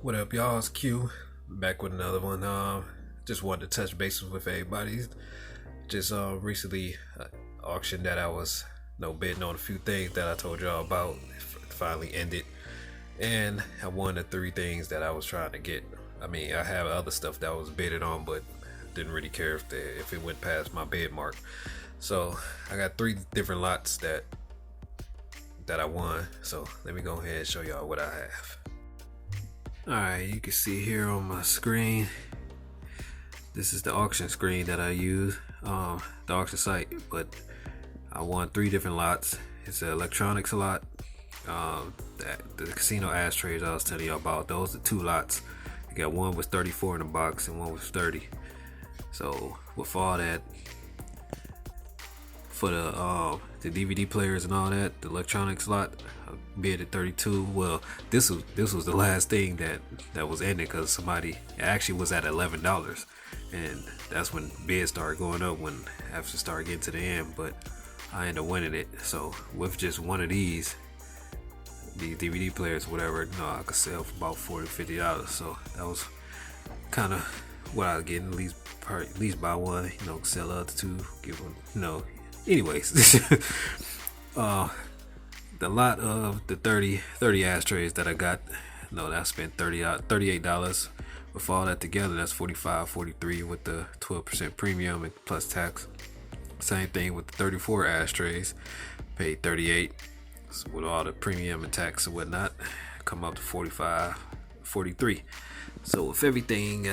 What up, y'all? It's Q back with another one. Just wanted to touch bases with everybody. Just recently auction that I was bidding on a few things that I told y'all about finally ended, and I won the three things that I was trying to get. I mean, I have other stuff that I was bidded on, but didn't really care if it went past my bid mark. So I got three different lots that I won. So let me go ahead and show y'all what I have. Alright, you can see here on my screen, this is the auction screen that I use, the auction site, but I won three different lots. It's an electronics lot, the casino ashtrays I was telling you about, those are two lots. You got one was 34 in the box and one was 30. So with all that, for the DVD players and all that, the electronics lot, I bid at 32. Well, this was the last thing that was ended because somebody actually was at $11, and that's when bids started going up when after start getting to the end. But I ended up winning it. So with just one of these DVD players, whatever, I could sell for about $40-50. So that was kind of what I was getting. At least buy one, sell the other two, give one, anyways. The lot of the 30 ashtrays that I got, I spent $38. With all that together, that's $45-43 with the 12% premium and plus tax. Same thing with the 34 ashtrays, paid $38. So with all the premium and tax and whatnot, come up to $45-43. So with everything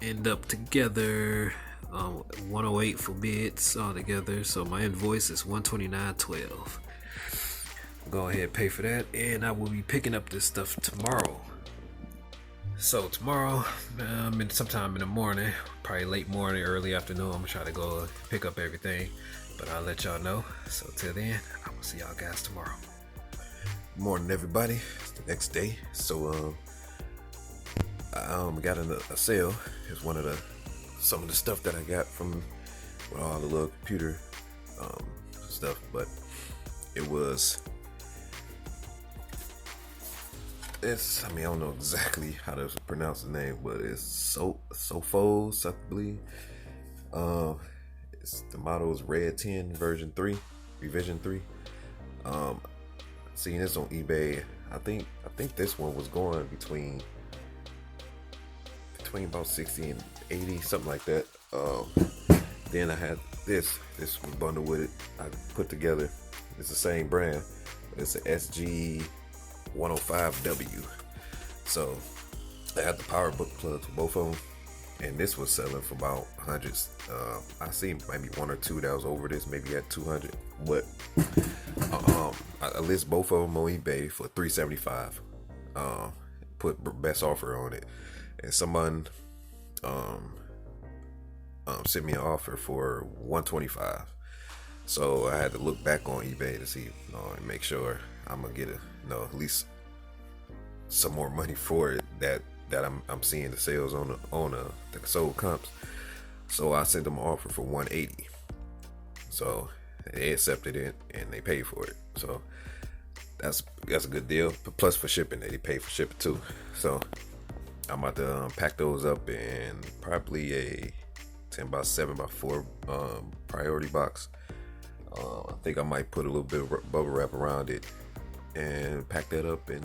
end up together, 108 for bids all together. So my invoice is $129.12. Go ahead and pay for that, and I will be picking up this stuff tomorrow. So tomorrow, sometime in the morning, probably late morning, early afternoon, I'm gonna try to go pick up everything, but I'll let y'all know. So till then, I will see y'all guys tomorrow. Morning, everybody. It's the next day. So I got a sale. It's some of the stuff that I got from all the little computer stuff, but I don't know exactly how to pronounce the name, but it's Sophos, I believe. The model is Red 10 version 3, revision 3. Seeing this on eBay, I think this one was going between about 60 and 80, something like that. Then I had this was bundled with it. I put together. It's the same brand. It's an SG 105W. So I had the power book plugs for both of them, and this was selling for about hundreds. I see maybe one or two that was over this, maybe at 200. But I list both of them on eBay for $375. Put best offer on it, and someone sent me an offer for $125. So I had to look back on eBay to see, and make sure I'm gonna get at least some more money for it that I'm seeing the sales on the sold comps. So I sent them an offer for $180. So they accepted it and they paid for it. So that's a good deal. Plus for shipping, they paid for shipping too. So I'm about to pack those up in probably a 10x7x4 priority box. I think I might put a little bit of bubble wrap around it and pack that up and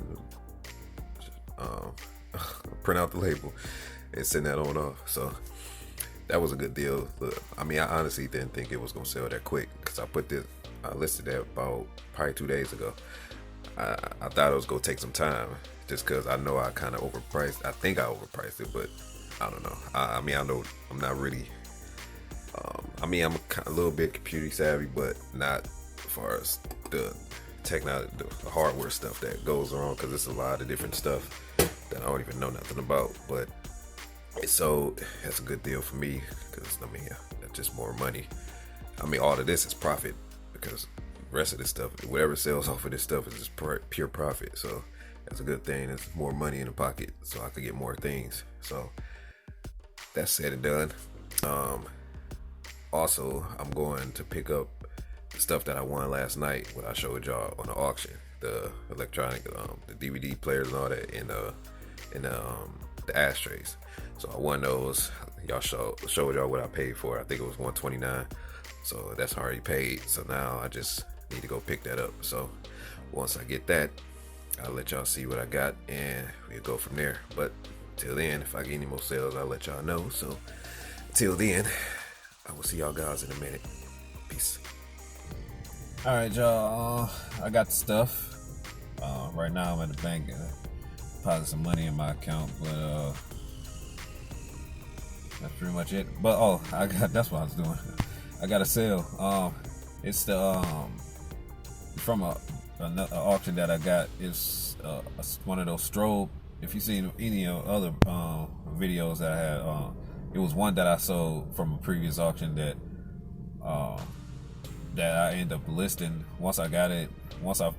print out the label and send that on off. So that was a good deal. I mean, I honestly didn't think it was gonna sell that quick because I listed that about probably 2 days ago. I thought it was gonna take some time just because I know I kind of overpriced. I think I overpriced it, but I don't know. I mean, I know I'm not really. I'm a little bit computer savvy, but not as far as the technology, the hardware stuff that goes on, because it's a lot of different stuff that I don't even know nothing about. But so that's a good deal for me because that's just more money. I mean, all of this is profit because the rest of this stuff, whatever sells off of this stuff, is just pure profit. So that's a good thing. It's more money in the pocket, so I could get more things. So that's said and done. Also, I'm going to pick up the stuff that I won last night when I showed y'all on the auction, the electronic, the DVD players and all that, and and the ashtrays. So I won those. Y'all showed y'all what I paid for. I think it was $129. So that's already paid. So now I just need to go pick that up. So once I get that, I'll let y'all see what I got, and we'll go from there. But till then, if I get any more sales, I'll let y'all know. So till then, I will see y'all guys in a minute. Peace. All right, y'all. I got the stuff. Right now, I'm at the bank. Deposit some money in my account, but that's pretty much it. But that's what I was doing. I got a sale. It's the from a auction that I got. It's one of those strobe. If you've seen any other videos that I had, it was one that I sold from a previous auction that I end up listing. Once I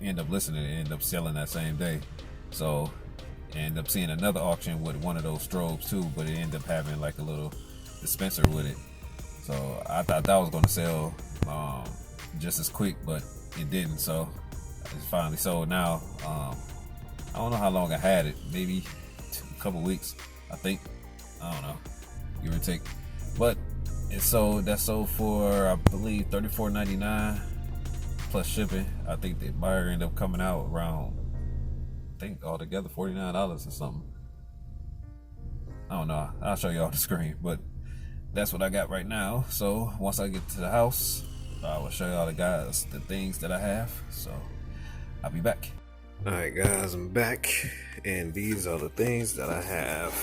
end up listing it, end up selling that same day. So I end up seeing another auction with one of those strobes too, but it ended up having like a little dispenser with it. So I thought that was going to sell just as quick, but it didn't. So it's finally sold now. I don't know how long I had it, maybe a couple weeks, I think. I don't know, give or take. But that sold for, I believe, $34.99 plus shipping. I think the buyer ended up coming out around, I think altogether $49 or something. I don't know. I'll show you on the screen, but that's what I got right now. So once I get to the house, I will show y'all the things that I have. So I'll be back. All right, guys, I'm back, and these are the things that I have.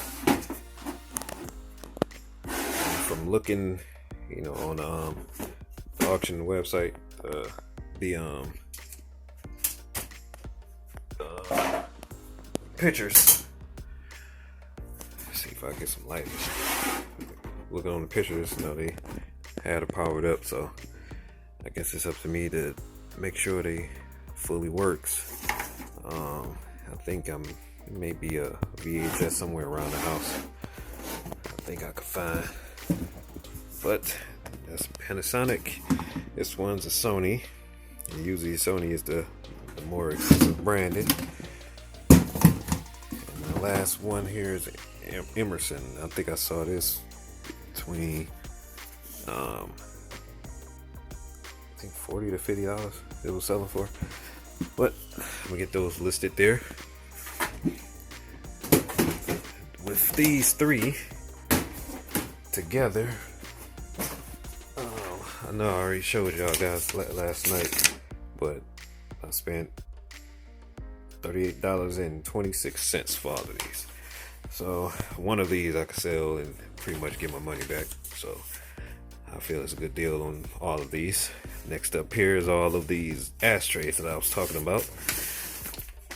From looking, on the auction website, the pictures. Let's see if I get some light. Looking on the pictures, they had it powered up, so I guess it's up to me to make sure they fully works. I think it may be a VHS somewhere around the house. I think I could find, but that's Panasonic. This one's a Sony. And usually Sony is the more expensive branded. And the last one here is Emerson. I think I saw this between I think $40 to $50 it was selling for. But I'm gonna get those listed there. With these three together, I know I already showed y'all guys last night, but I spent $38.26 for all of these. So one of these I could sell and pretty much get my money back. So I feel it's a good deal on all of these. Next up here is all of these ashtrays that I was talking about.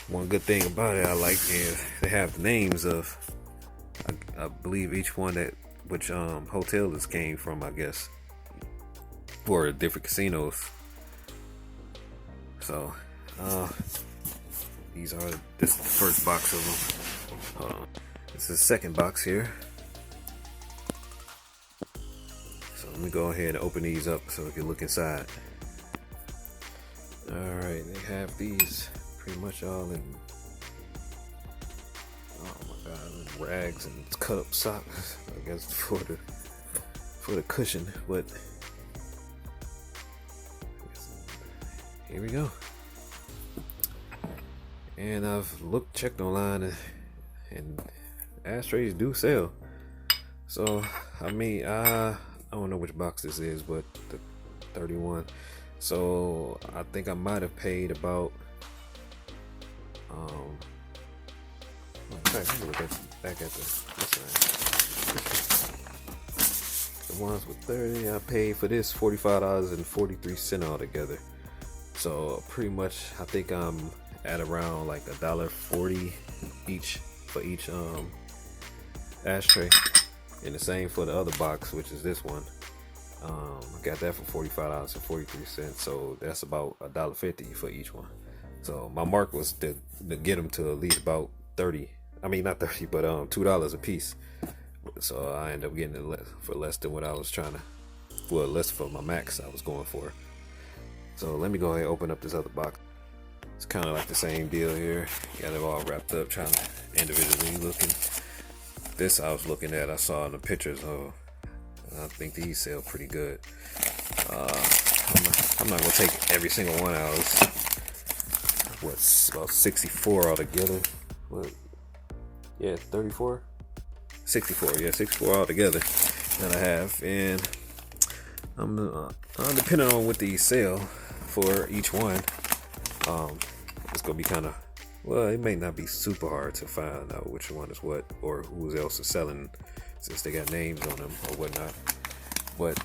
One good thing about it I like is they have names of, I believe each one which hotel this came from, I guess, for different casinos. So this is the first box of them. Hold on. This is the second box here. So let me go ahead and open these up so we can look inside. Alright, they have these pretty much all in, oh my god, rags and cut up socks, I guess for the cushion, but here we go. And I've checked online, and ashtrays do sell. So I don't know which box this is, but the 31. So I think I might have paid about in fact, let me look back at the ones with 30. I paid for this $45.43 altogether. So pretty much I think I'm at around like $1.40 each for each ashtray, and the same for the other box, which is this one. I got that for $45.43, so that's about $1.50 for each one. So my mark was to get them to at least about 30. I mean, not 30, but $2 a piece. So I ended up getting it for less than what I was trying to, well, less for my max I was going for. So let me go ahead and open up this other box. It's kind of like the same deal here. Got it all wrapped up, trying to individually looking. This I was looking at, I saw in the pictures. Oh, I think these sell pretty good. I'm not gonna take every single one out. What's about 64 altogether? What? Yeah, 34, 64. Yeah, 64 altogether that I have, and I'm depending on what these sell for each one. It's gonna be kind of, well, it may not be super hard to find out which one is what or who else is selling, since they got names on them or whatnot. But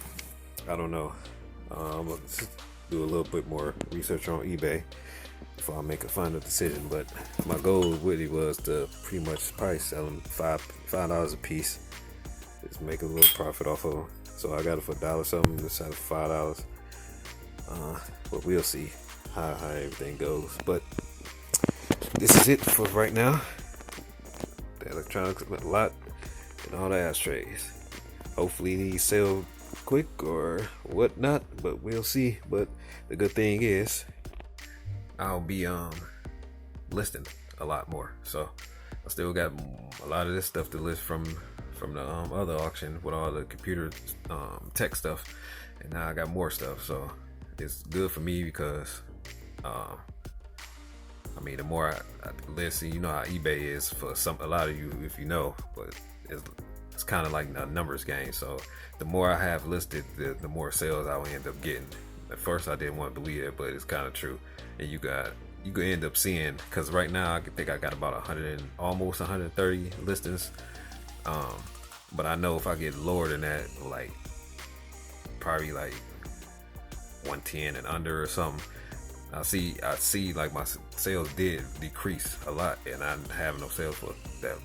I don't know. I'm gonna do a little bit more research on eBay before I make a final decision. But my goal with it was to pretty much probably sell them $5 a piece, just make a little profit off of them. So I got it for $1 something, just out of $5. But we'll see how everything goes. But this is it for right now. The electronics a lot and all the ashtrays. Hopefully these sell quick or whatnot, but we'll see. But the good thing is I'll be listing a lot more, so I still got a lot of this stuff to list from the other auction with all the computer tech stuff, and now I got more stuff. So it's good for me because I mean, the more I list, you know how eBay is for a lot of you, if you know, but it's kind of like a numbers game. So the more I have listed, the more sales I will end up getting. At first I didn't want to believe it, but it's kind of true. And you could end up seeing, because right now I think I got about 100 and almost 130 listings. But I know if I get lower than that, like probably like 110 and under or something, I see like my sales did decrease a lot, and I didn't have no sales for that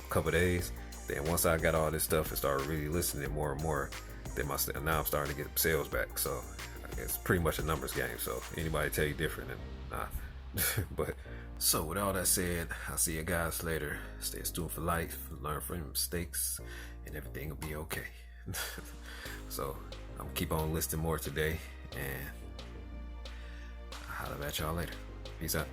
couple days. Then once I got all this stuff and started really listening more and more, then now I'm starting to get sales back. So it's pretty much a numbers game. So anybody tell you different, then nah. But so with all that said, I'll see you guys later. Stay a student for life, learn from your mistakes, and everything will be okay. So I'm gonna keep on listing more today, and I'll holler at y'all later. Peace out.